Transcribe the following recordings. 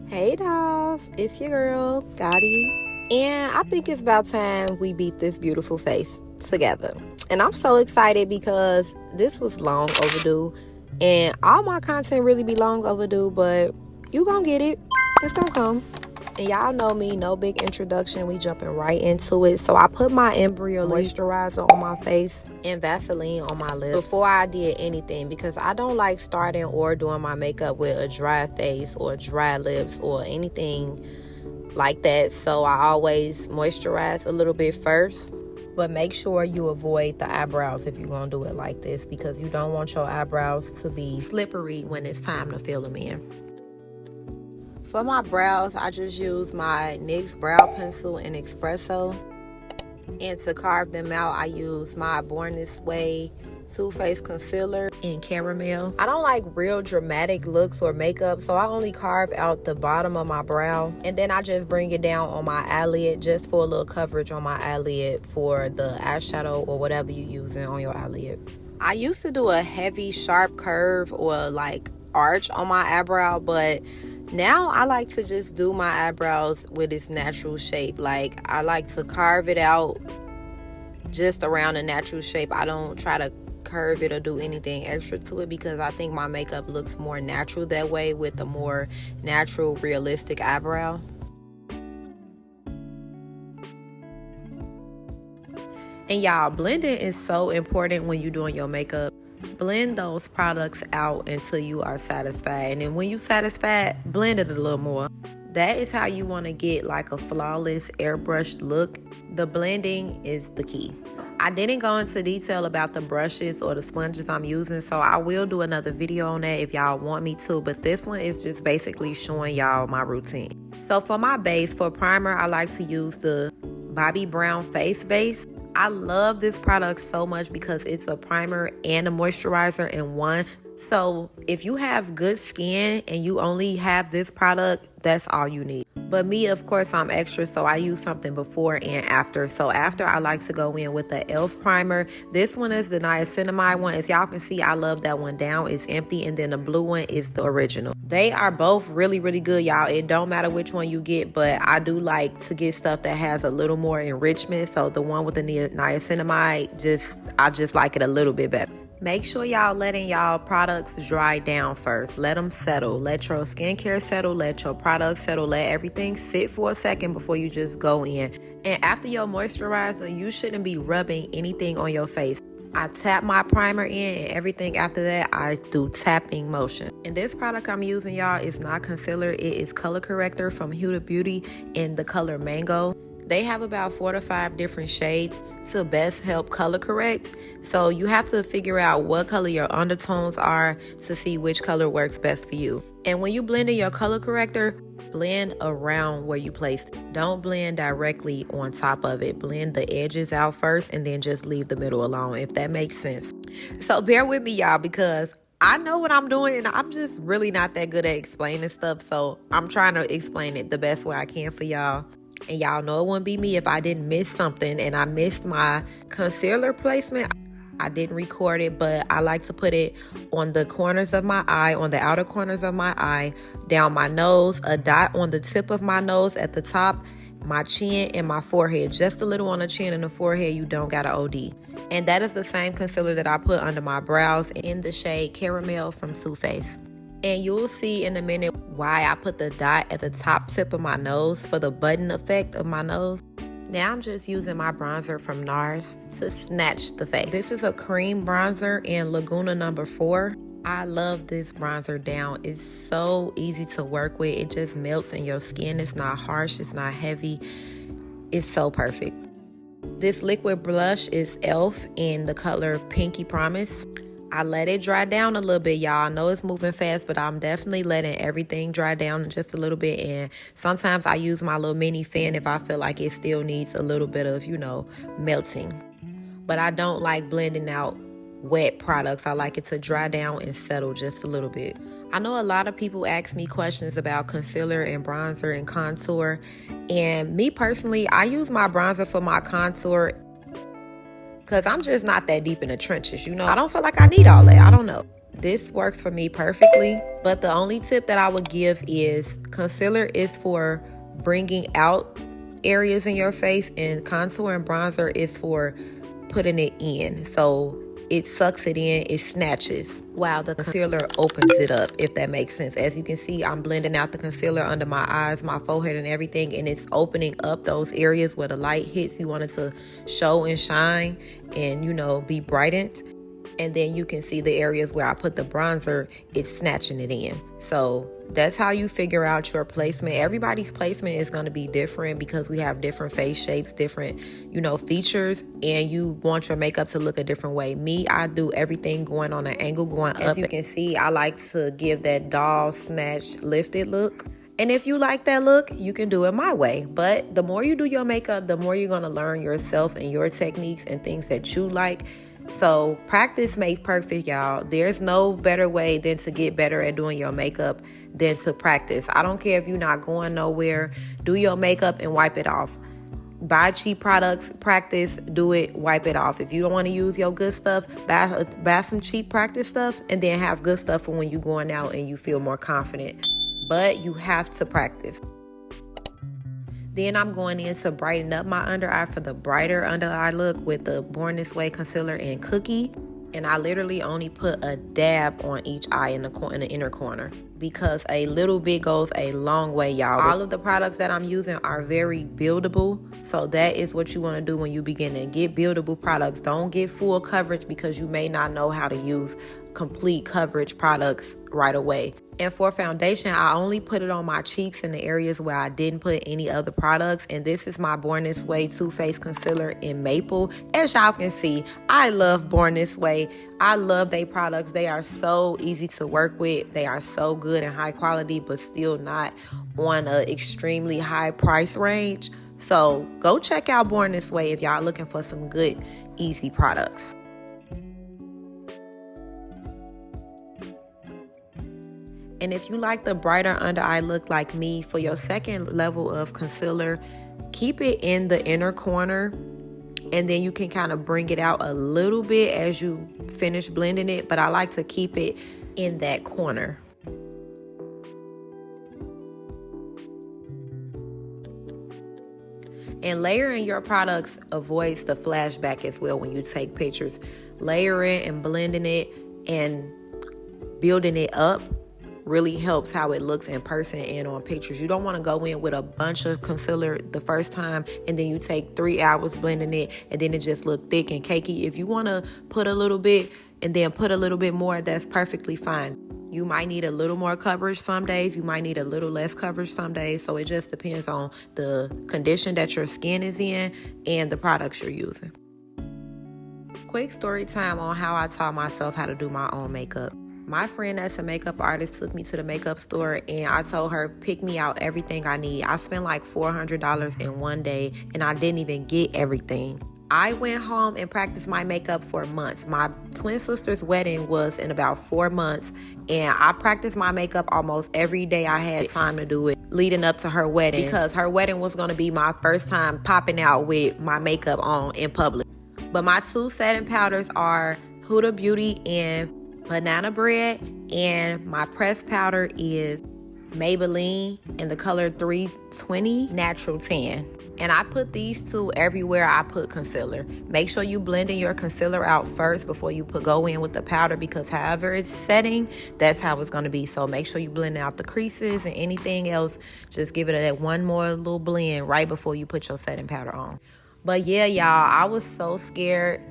Hey dolls, it's your girl, Gotti. And I think it's about time we beat this beautiful face together. And I'm so excited because this was long overdue. And all my content really be long overdue, but you gonna get it. It's gonna come. And y'all know me, no big introduction, we jumping right into it. So I put my Embryolisse moisturizer on my face and Vaseline on my lips before I did anything, because I don't like starting or doing my makeup with a dry face or dry lips or anything like that. So I always moisturize a little bit first. But make sure you avoid the eyebrows if you're gonna do it like this, because you don't want your eyebrows to be slippery when it's time to fill them in. For my brows, I just use my NYX brow pencil in Espresso. And to carve them out, I use my Born This Way Too Faced Concealer in Caramel. I don't like real dramatic looks or makeup, so I only carve out the bottom of my brow. And then I just bring it down on my eyelid just for a little coverage on my eyelid for the eyeshadow or whatever you're using on your eyelid. I used to do a heavy, sharp curve or like arch on my eyebrow, but now I like to just do my eyebrows with its natural shape. Like, I like to carve it out just around a natural shape. I don't try to curve it or do anything extra to it, because I think my makeup looks more natural that way with a more natural, realistic eyebrow. And y'all, blending is so important when you're doing your makeup. Blend those products out until you are satisfied, and then when you're satisfied, blend it a little more. That is how you want to get like a flawless airbrushed look. The blending is the key. I didn't go into detail about the brushes or the sponges I'm using, so I will do another video on that if y'all want me to, but this one is just basically showing y'all my routine. So for my base, for primer, I like to use the Bobbi Brown Face Base. I love this product so much because it's a primer and a moisturizer in one. So if you have good skin and you only have this product, that's all you need. But me, of course, I'm extra, so I use something before and after. So after, I like to go in with the e.l.f. primer. This one is the niacinamide one. As y'all can see, I love that one down. It's empty, and then the blue one is the original. They are both really, really good, y'all. It don't matter which one you get, but I do like to get stuff that has a little more enrichment. So the one with the niacinamide, I just like it a little bit better. Make sure y'all letting y'all products dry down first. Let them settle. Let your skincare settle. Let your products settle. Let everything sit for a second before you just go in. And after your moisturizer, you shouldn't be rubbing anything on your face. I tap my primer in, and everything after that, I do tapping motion. And this product I'm using, y'all, is not concealer. It is color corrector from Huda Beauty in the color Mango. They have about 4 to 5 different shades to best help color correct. So you have to figure out what color your undertones are to see which color works best for you. And when you blend in your color corrector, blend around where you placed it. Don't blend directly on top of it. Blend the edges out first and then just leave the middle alone, if that makes sense. So bear with me, y'all, because I know what I'm doing and I'm just really not that good at explaining stuff. So I'm trying to explain it the best way I can for y'all. And y'all know it wouldn't be me if I didn't miss something, and I missed my concealer placement. I didn't record it, but I like to put it on the corners of my eye, on the outer corners of my eye, down my nose, a dot on the tip of my nose at the top, my chin, and my forehead. Just a little on the chin and the forehead. You don't got to OD. And that is the same concealer that I put under my brows in the shade Caramel from Too Faced. And you'll see in a minute why I put the dot at the top tip of my nose for the button effect of my nose. Now I'm just using my bronzer from NARS to snatch the face. This is a cream bronzer in Laguna number 4. I love this bronzer down. It's so easy to work with. It just melts in your skin. It's not harsh. It's not heavy. It's so perfect. This liquid blush is e.l.f. in the color Pinky Promise. I let it dry down a little bit, y'all. I know it's moving fast, but I'm definitely letting everything dry down just a little bit. And sometimes I use my little mini fan if I feel like it still needs a little bit of, melting. But I don't like blending out wet products. I like it to dry down and settle just a little bit. I know a lot of people ask me questions about concealer and bronzer and contour. And me personally, I use my bronzer for my contour because I'm just not that deep in the trenches, I don't feel like I need all that. I don't know. This works for me perfectly. But the only tip that I would give is concealer is for bringing out areas in your face, and contour and bronzer is for putting it in. So it sucks it in, it snatches, while the concealer opens it up, if that makes sense. As you can see, I'm blending out the concealer under my eyes, my forehead, and everything, and it's opening up those areas where the light hits. You want it to show and shine and, you know, be brightened. And then you can see the areas where I put the bronzer, it's snatching it in. So that's how you figure out your placement. Everybody's placement is going to be different because we have different face shapes, different, you know, features, and you want your makeup to look a different way. Me, I do everything going on an angle, going up. As you can see, I like to give that doll snatched, lifted look. And if you like that look, you can do it my way. But the more you do your makeup, the more you're going to learn yourself and your techniques and things that you like. So practice makes perfect, y'all. There's no better way than to get better at doing your makeup than to practice. I don't care if you're not going nowhere. Do your makeup and wipe it off. Buy cheap products, practice, do it, wipe it off. If you don't want to use your good stuff, buy some cheap practice stuff, and then have good stuff for when you're going out and you feel more confident. But you have to practice. Then I'm going in to brighten up my under eye for the brighter under eye look with the Born This Way concealer and Cookie. And I literally only put a dab on each eye in the inner corner, because a little bit goes a long way, y'all. All of the products that I'm using are very buildable. So that is what you want to do when you begin to get buildable products. Don't get full coverage, because you may not know how to use complete coverage products right away. And for foundation, I only put it on my cheeks in the areas where I didn't put any other products. And this is my Born This Way Too Faced Concealer in Maple. As y'all can see, I love Born This Way. I love their products. They are so easy to work with. They are so good and high quality, but still not on an extremely high price range. So go check out Born This Way if y'all looking for some good, easy products. And if you like the brighter under eye look like me, for your second level of concealer, keep it in the inner corner, and then you can kind of bring it out a little bit as you finish blending it. But I like to keep it in that corner. And layering your products avoids the flashback as well when you take pictures. Layering and blending it and building it up really helps how it looks in person and on pictures. You don't want to go in with a bunch of concealer the first time and then you take 3 hours blending it and then it just look thick and cakey. If you want to put a little bit and then put a little bit more, that's perfectly fine. You might need a little more coverage some days. You might need a little less coverage some days. So it just depends on the condition that your skin is in and the products you're using. Quick story time on how I taught myself how to do my own makeup. My friend that's a makeup artist took me to the makeup store and I told her, pick me out everything I need. I spent like $400 in one day and I didn't even get everything. I went home and practiced my makeup for months. My twin sister's wedding was in about 4 months and I practiced my makeup almost every day I had time to do it leading up to her wedding, because her wedding was going to be my first time popping out with my makeup on in public. But my two setting powders are Huda Beauty and Banana Bread, and my pressed powder is Maybelline in the color 320 Natural Tan. And I put these two everywhere I put concealer. Make sure you blending your concealer out first before you go in with the powder, because however it's setting, that's how it's going to be. So make sure you blend out the creases and anything else. Just give it that one more little blend right before you put your setting powder on. But yeah, y'all, I was so scared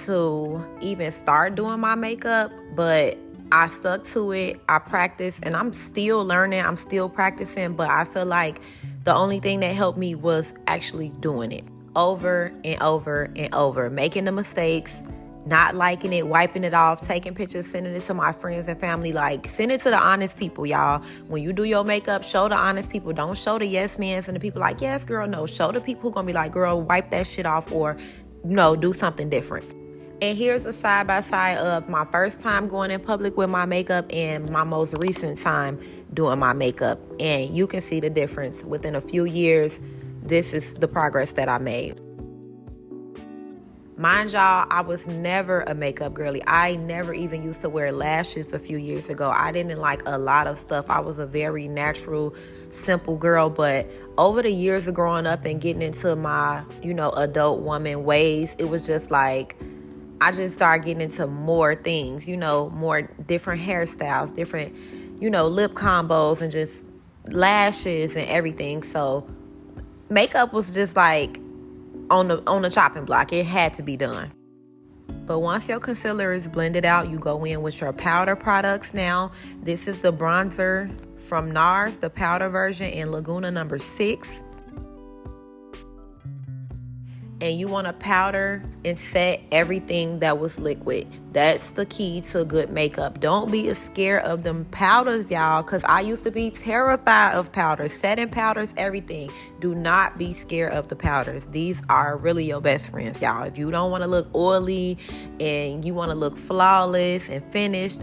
to even start doing my makeup, but I stuck to it. I practiced and I'm still learning. I'm still practicing, but I feel like the only thing that helped me was actually doing it over and over and over, making the mistakes, not liking it, wiping it off, taking pictures, sending it to my friends and family. Like, send it to the honest people, y'all. When you do your makeup, show the honest people. Don't show the yes mans and the people like, yes, girl. No, show the people who gonna be like, girl, wipe that shit off, or no, do something different. And here's a side-by-side of my first time going in public with my makeup and my most recent time doing my makeup. And you can see the difference. Within a few years, this is the progress that I made. Mind y'all, I was never a makeup girly. I never even used to wear lashes a few years ago. I didn't like a lot of stuff. I was a very natural, simple girl. But over the years of growing up and getting into my, adult woman ways, it was just like, I just started getting into more things, more different hairstyles, different, lip combos and just lashes and everything. So makeup was just like on the chopping block. It had to be done. But once your concealer is blended out, you go in with your powder products. Now, this is the bronzer from NARS, the powder version in Laguna number 6. And you want to powder and set everything that was liquid. That's the key to good makeup. Don't be scared of them powders, y'all, because I used to be terrified of powders. Setting powders, everything. Do not be scared of the powders. These are really your best friends, y'all. If you don't want to look oily and you want to look flawless and finished,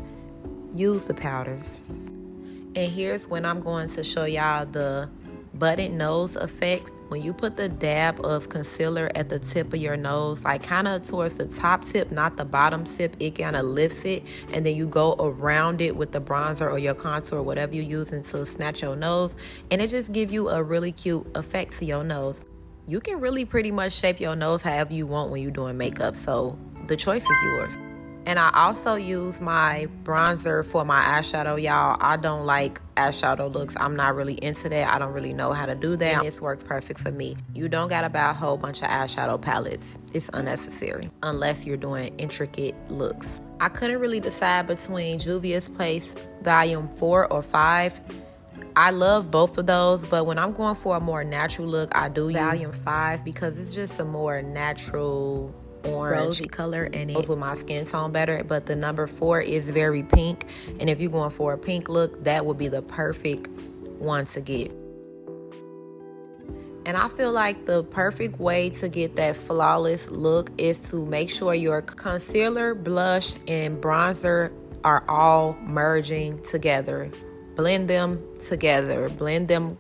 use the powders. And here's when I'm going to show y'all the button nose effect. When you put the dab of concealer at the tip of your nose, like kind of towards the top tip, not the bottom tip, it kind of lifts it, and then you go around it with the bronzer or your contour, whatever you're using to snatch your nose, and it just gives you a really cute effect to your nose. You can really pretty much shape your nose however you want when you're doing makeup, so the choice is yours. And I also use my bronzer for my eyeshadow, y'all. I don't like eyeshadow looks. I'm not really into that. I don't really know how to do that. And this works perfect for me. You don't gotta buy a whole bunch of eyeshadow palettes. It's unnecessary unless you're doing intricate looks. I couldn't really decide between Juvia's Place Volume 4 or 5. I love both of those, but when I'm going for a more natural look, I do use Volume 5 because it's just a more natural orange rosy color and it goes with my skin tone better. But the number 4 is very pink, and if you're going for a pink look, that would be the perfect one to get. And I feel like the perfect way to get that flawless look is to make sure your concealer, blush, and bronzer are all merging together. Blend them together, blend them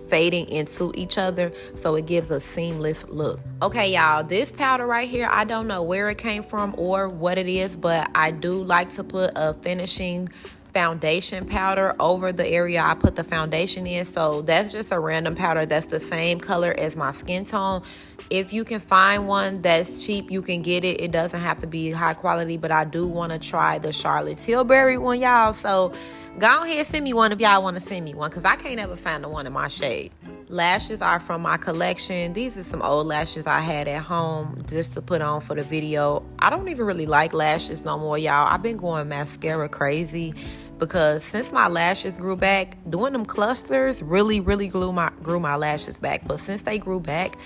fading into each other so it gives a seamless look. Okay, y'all, this powder right here, I don't know where it came from or what it is, but I do like to put a finishing foundation powder over the area I put the foundation in. So that's just a random powder that's the same color as my skin tone. If you can find one that's cheap, you can get it. It doesn't have to be high quality, but I do want to try the Charlotte Tilbury one, y'all. So go ahead, send me one if y'all want to send me one, because I can't ever find the one in my shade. Lashes are from my collection. These are some old lashes I had at home just to put on for the video. I don't even really like lashes no more, y'all. I've been going mascara crazy because since my lashes grew back, doing them clusters really grew my lashes back. But since they grew back,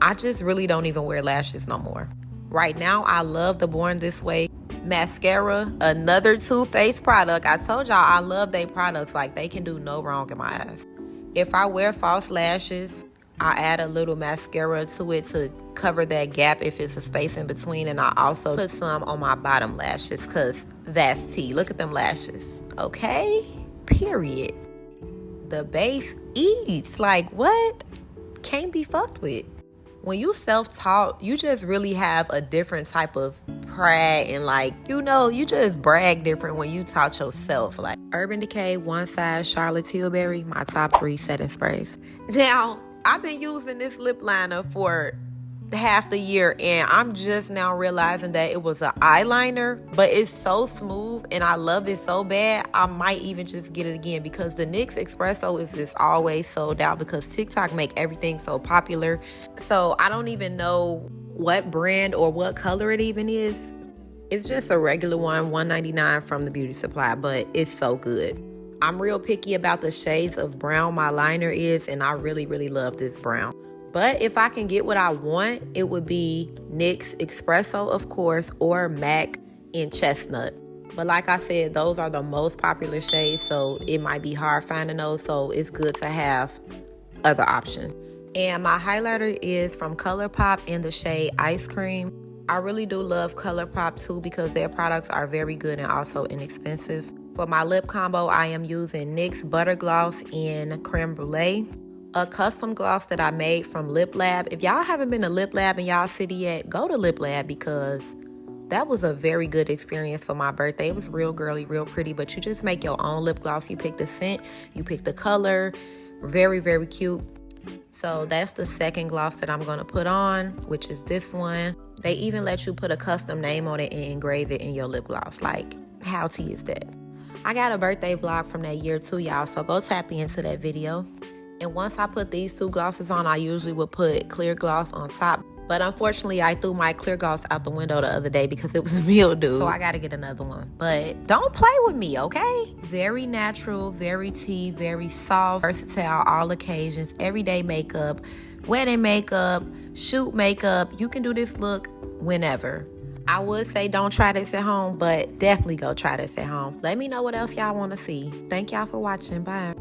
I just really don't even wear lashes no more. Right now, I love the Born This Way mascara, another Too Faced product. I told y'all I love their products. Like, they can do no wrong in my eyes. If I wear false lashes, I add a little mascara to it to cover that gap if it's a space in between. And I also put some on my bottom lashes because that's tea. Look at them lashes. Okay? Period. The base eats. Like, what? Can't be fucked with. When you self-taught, you just really have a different type of pride and you just brag different when you taught yourself. Like Urban Decay One Size Charlotte Tilbury, my top 3 setting sprays. Now, I've been using this lip liner for half the year and I'm just now realizing that it was an eyeliner, but it's so smooth and I love it so bad I might even just get it again because the NYX Espresso is just always sold out because TikTok make everything so popular. So I don't even know what brand or what color it even is. It's just a regular one, $1.99 from the beauty supply, but it's so good. I'm real picky about the shades of brown my liner is, and I really love this brown. But if I can get what I want, it would be NYX Espresso, of course, or MAC in Chestnut. But like I said, those are the most popular shades, so it might be hard finding those, so it's good to have other options. And my highlighter is from ColourPop in the shade Ice Cream. I really do love ColourPop too because their products are very good and also inexpensive. For my lip combo, I am using NYX Butter Gloss in Crème Brûlée. A custom gloss that I made from Lip Lab. If y'all haven't been to Lip Lab in y'all city yet, go to Lip Lab because that was a very good experience for my birthday. It was real girly, real pretty, but you just make your own lip gloss. You pick the scent, you pick the color. Very, very cute. So that's the second gloss that I'm going to put on, which is this one. They even let you put a custom name on it and engrave it in your lip gloss. Like, how tea is that? I got a birthday vlog from that year too, y'all, so go tap into that video. And once I put these two glosses on, I usually would put clear gloss on top. But unfortunately, I threw my clear gloss out the window the other day because it was mildew. So I got to get another one. But don't play with me, okay? Very natural, very tea, very soft, versatile, all occasions, everyday makeup, wedding makeup, shoot makeup. You can do this look whenever. I would say don't try this at home, but definitely go try this at home. Let me know what else y'all want to see. Thank y'all for watching. Bye.